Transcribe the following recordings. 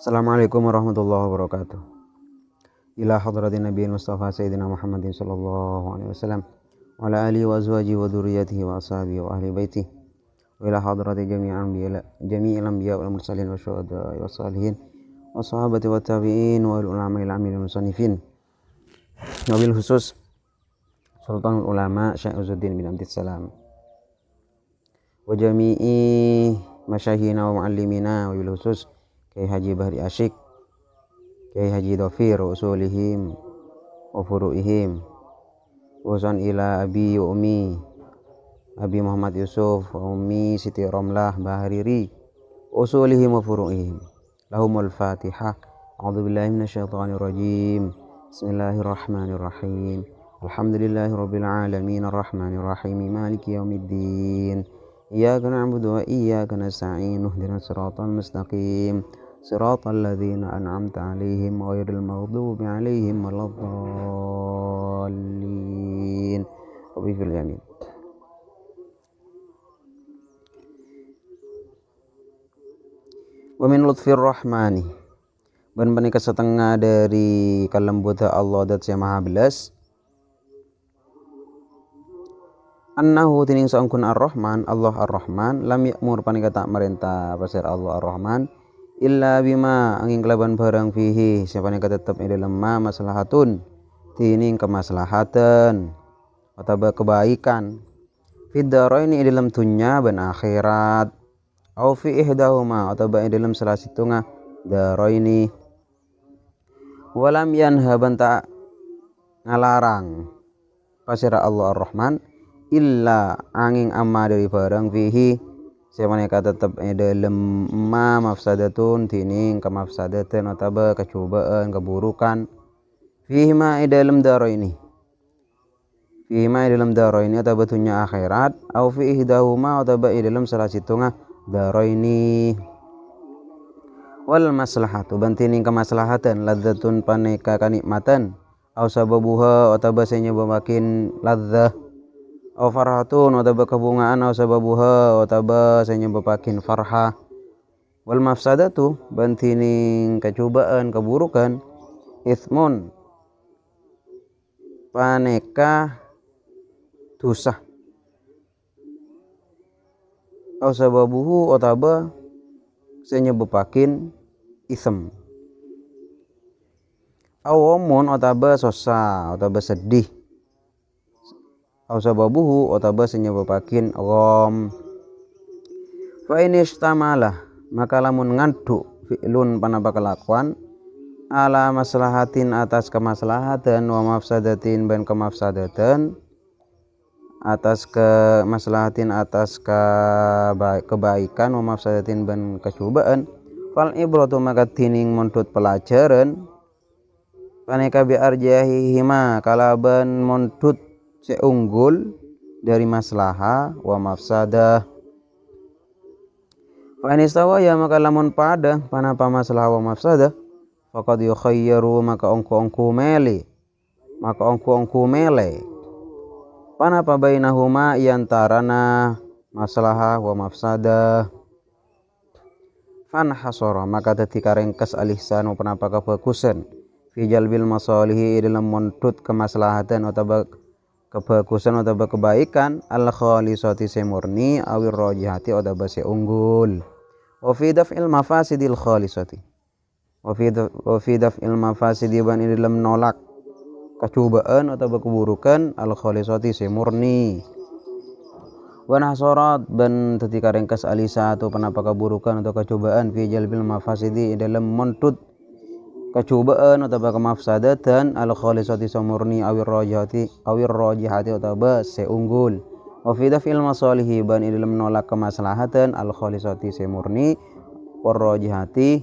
Assalamualaikum warahmatullahi wabarakatuh. Ila hadratin Nabi Mustafa Sayyidina Muhammadin sallallahu alaihi wasallam wa ala alihi wa azwajihi wa dhurriyyatihi wa ashabihi wa ahli baitihi wa ila hadrati jami'il anbiya wal mursalin wa syuhada wa salihin wa sahabati wa tabi'in wa ulama il amilin musannifin wabil khusus Sultanul Ulama Syekh Izzuddin bin Abdissalam wa jami'i masyayikhina wa muallimina wabil khusus Kiai Haji Bahri Asyik, Kiai Haji Dhafir, usulihim wa furu'ihim, usan ila abi wa umi, Abi Muhammad Yusuf wa umi Siti Romlah Bahariri, usulihim wa furu'ihim. Lahumul Fatihah. A'udzu billahi minasyaitonir rajim. Bismillahirrahmanirrahim. Alhamdulillahirabbil alamin arrahmanir rahim maliki yaumiddin. Iyyaka na'budu wa iyyaka nasta'in. Ihdinas siratal mustaqim. Siratal ladzina an'amta 'alaihim ghairil maghdubi 'alaihim waladdallin. Wabillahi amin. Wa min lutfir rahmani. Ben menika setengah dari kelembutan Allah dat Yang Maha Belas. Annahu tining saungkun ar-Rahman, Allah ar-Rahman lam ya'mur panika tak merintah pasir Allah ar-Rahman illa bima angin kelaban barang fihi siapa nika tetep ing dalem maslahatun tining kemaslahatan atau kebaikan fid daraini ing dalem dunya ban akhirat au fi ihdahuma atau ing dalem salah situnga daraini walam yanha banta ngalarang pasir Allah ar-Rahman illa angin amma dari barang fihi siapa nika tetap dalam mafsadatun tining kemafsadatan atau kecobaan keburukan fihi ma dalam daro ini atau betulnya akhirat atau fi ihdahuma atau dalam salah situngah daro ini wal maslahatu bantining kemaslahatan ladzatun paneka kanikmatan atau sababuha atau bahasanya bemakin ladzah aw farhatun atau kebungaan aw sababuha atau bahasanya bepakin farha wal mafsadatu bantining kecobaan keburukan ithmun paneka dosa aw sababuhu atau bahasanya bepakin ism aw omun atau sosa atau sedih au sababuhu atau senyebapakin gham fa ini istamala maka lamun ngantuk fi'lun panapa kelakuan ala maslahatin atas kemaslahatan wa mafsadatin ban kemafsadatan atas kemaslahatin atas kebaikan wa mafsadatin ban kecobaan fal ibratu maka tining montut pelajaran paneka bi arjahihima kalaban montut seunggul dari maslahah wa mafsadah fa inistawa ya maka lamun pada panapa maslahah wa mafsadah faqad yukhayyaru maka ongku mele panapa bainahuma yantarana maslahah wa mafsadah fan hasara maka dadi karengkes alihsan panapa kebagusan fi jalbil masalihi dalam montut kemaslahatan atau kebagusan atau kebaikan al khalisati semurni awir rajihati atau base unggul wa fi daf'il mafasidil khalisati wa fi daf'il mafasidi ban dalam nolak kecobaan atau keburukan al khalisati semurni wa nahsarat ban ketika ringkas alisa atau panapa keburukan atau kecobaan fi jalbil mafasidi dalam montut kecobaan atau kemafsadatan al khalisati samurni awir rajihati atau seunggul wa fi daf'il masalihi ban dalam menolak kemaslahatan al khalisati samurni war rajihati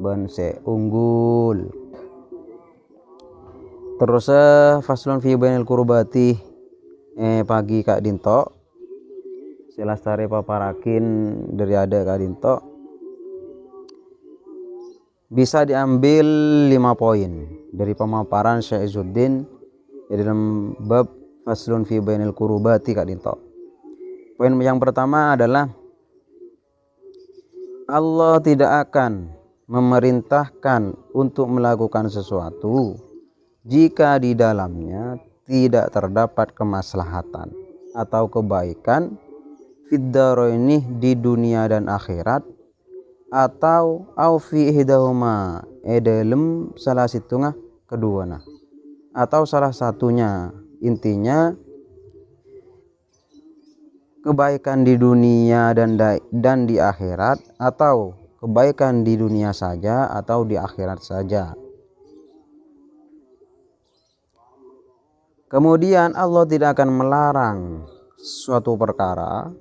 ban seunggul. Terus faslun fi bainil qurbati pagi kak dinto silastare paparakin dari ada kak dinto bisa diambil 5 poin dari pemaparan Syekh Izzuddin dalam bab faslun fi bainil qurubati kak dinto. Poin yang pertama adalah Allah tidak akan memerintahkan untuk melakukan sesuatu jika di dalamnya tidak terdapat kemaslahatan atau kebaikan fid dharaini, di dunia dan akhirat, atau au fi ihdahuma, dalam salah situngah keduana, atau salah satunya. Intinya kebaikan di dunia dan di akhirat, atau kebaikan di dunia saja atau di akhirat saja. Kemudian Allah tidak akan melarang suatu perkara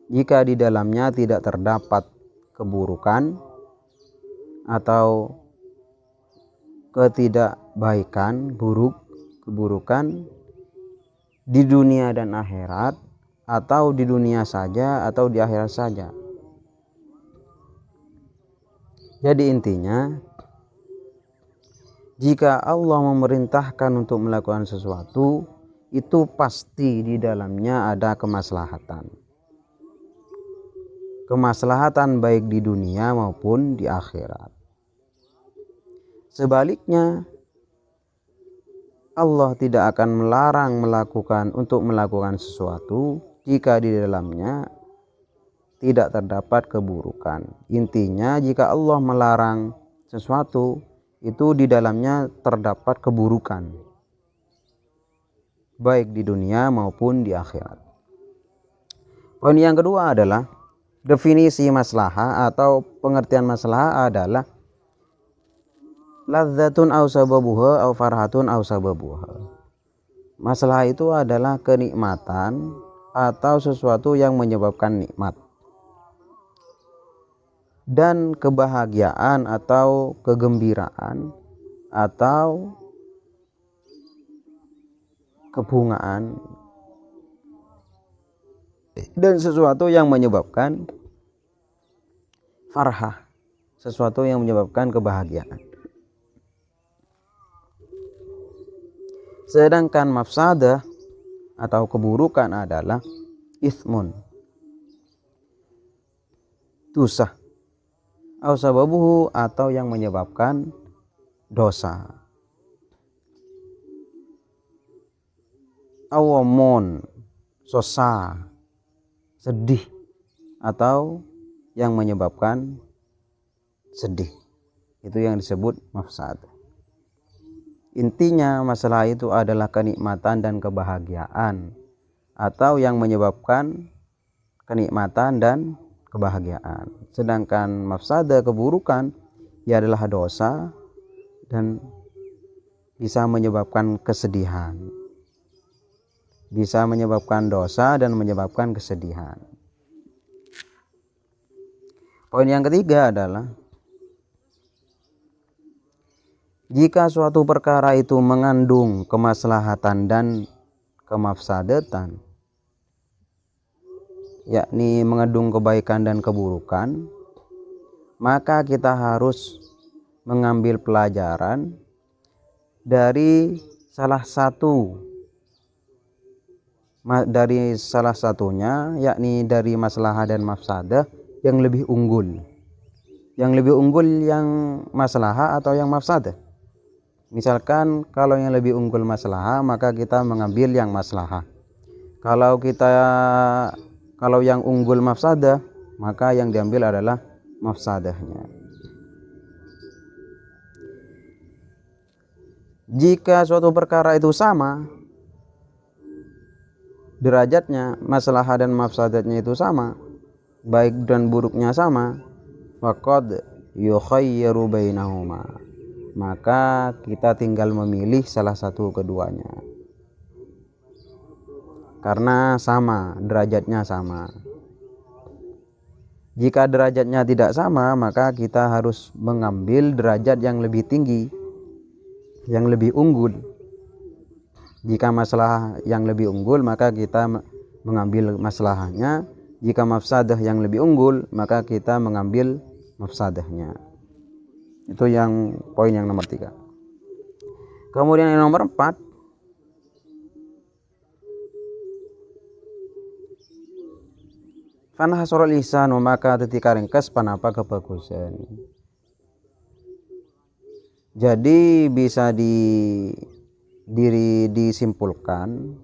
jika di dalamnya tidak terdapat keburukan atau ketidakbaikan, keburukan di dunia dan akhirat, atau di dunia saja atau di akhirat saja. Jadi intinya, jika Allah memerintahkan untuk melakukan sesuatu, itu pasti di dalamnya ada kemaslahatan. Kemaslahatan baik di dunia maupun di akhirat. Sebaliknya, Allah tidak akan melarang untuk melakukan sesuatu jika di dalamnya tidak terdapat keburukan. Intinya, jika Allah melarang sesuatu, itu di dalamnya terdapat keburukan, baik di dunia maupun di akhirat. Poin yang kedua adalah definisi maslahah atau pengertian maslahah adalah ladzatun aw sababuha aw farhatun aw sababuha. Maslahah itu adalah kenikmatan atau sesuatu yang menyebabkan nikmat, dan kebahagiaan atau kegembiraan atau kebungaan, dan sesuatu yang menyebabkan farhah, sesuatu yang menyebabkan kebahagiaan. Sedangkan mafsadah atau keburukan adalah ismun, dosa, au sababuhu, atau yang menyebabkan dosa, awamun, sosa, sedih, atau yang menyebabkan sedih. Itu yang disebut mafsadah. Intinya masalah itu adalah kenikmatan dan kebahagiaan, atau yang menyebabkan kenikmatan dan kebahagiaan. Sedangkan mafsadah, keburukan, ia adalah dosa dan bisa menyebabkan kesedihan. Bisa menyebabkan dosa dan menyebabkan kesedihan. Poin yang ketiga adalah jika suatu perkara itu mengandung kemaslahatan dan kemafsadatan, yakni mengandung kebaikan dan keburukan, maka kita harus mengambil pelajaran dari salah satunya, yakni dari maslahah dan mafsadah yang lebih unggul. Yang lebih unggul yang maslahah atau yang mafsadah? Misalkan kalau yang lebih unggul maslahah, maka kita mengambil yang maslahah. Kalau yang unggul mafsadah, maka yang diambil adalah mafsadahnya. Jika suatu perkara itu sama derajatnya, maslahah dan mafsadatnya itu sama, baik dan buruknya sama, faqad yukhayyaru bainahuma, maka kita tinggal memilih salah satu keduanya, karena sama, derajatnya sama. Jika derajatnya tidak sama, maka kita harus mengambil derajat yang lebih tinggi, yang lebih unggul. Jika masalah yang lebih unggul, maka kita mengambil masalahnya. Jika mafsadah yang lebih unggul, maka kita mengambil mafsadahnya. Itu yang poin yang nomor 3. Kemudian yang nomor 4, Fanhasorul ihsanu maka ketika ringkes panapa kebagusan. Jadi bisa disimpulkan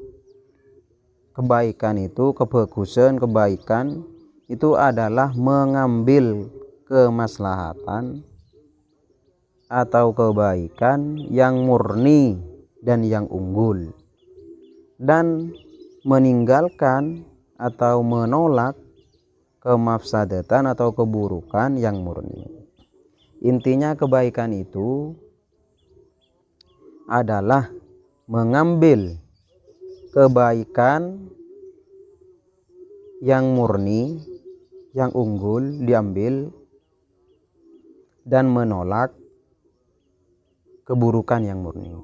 kebaikan itu, kebagusan, kebaikan itu adalah mengambil kemaslahatan atau kebaikan yang murni dan yang unggul, dan meninggalkan atau menolak kemafsadatan atau keburukan yang murni. Intinya kebaikan itu adalah mengambil kebaikan yang murni, yang unggul diambil, dan menolak keburukan yang murni.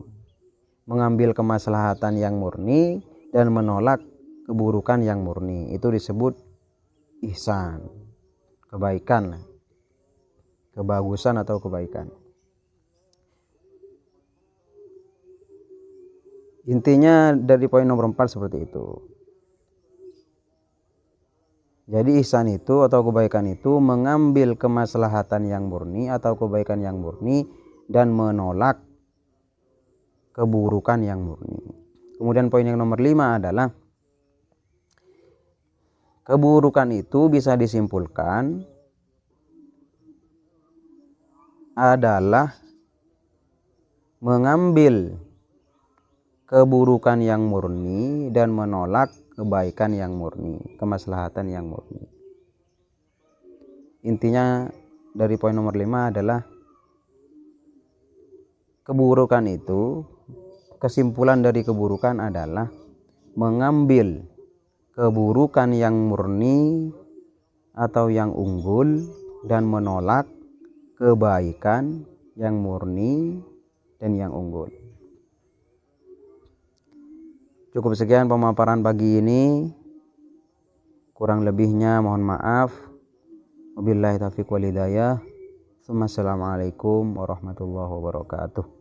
Mengambil kemaslahatan yang murni dan menolak keburukan yang murni, itu disebut ihsan, kebaikan, kebagusan atau kebaikan. Intinya dari poin nomor 4 seperti itu. Jadi ihsan itu atau kebaikan itu mengambil kemaslahatan yang murni atau kebaikan yang murni dan menolak keburukan yang murni. Kemudian poin yang nomor 5 adalah keburukan itu bisa disimpulkan adalah mengambil keburukan yang murni dan menolak kebaikan yang murni, kemaslahatan yang murni. Intinya dari poin nomor 5 adalah keburukan itu, kesimpulan dari keburukan adalah mengambil keburukan yang murni atau yang unggul dan menolak kebaikan yang murni dan yang unggul. Cukup sekian pemaparan pagi ini. Kurang lebihnya mohon maaf. Wabillahi taufiq wal hidayah. Assalamualaikum warahmatullahi wabarakatuh.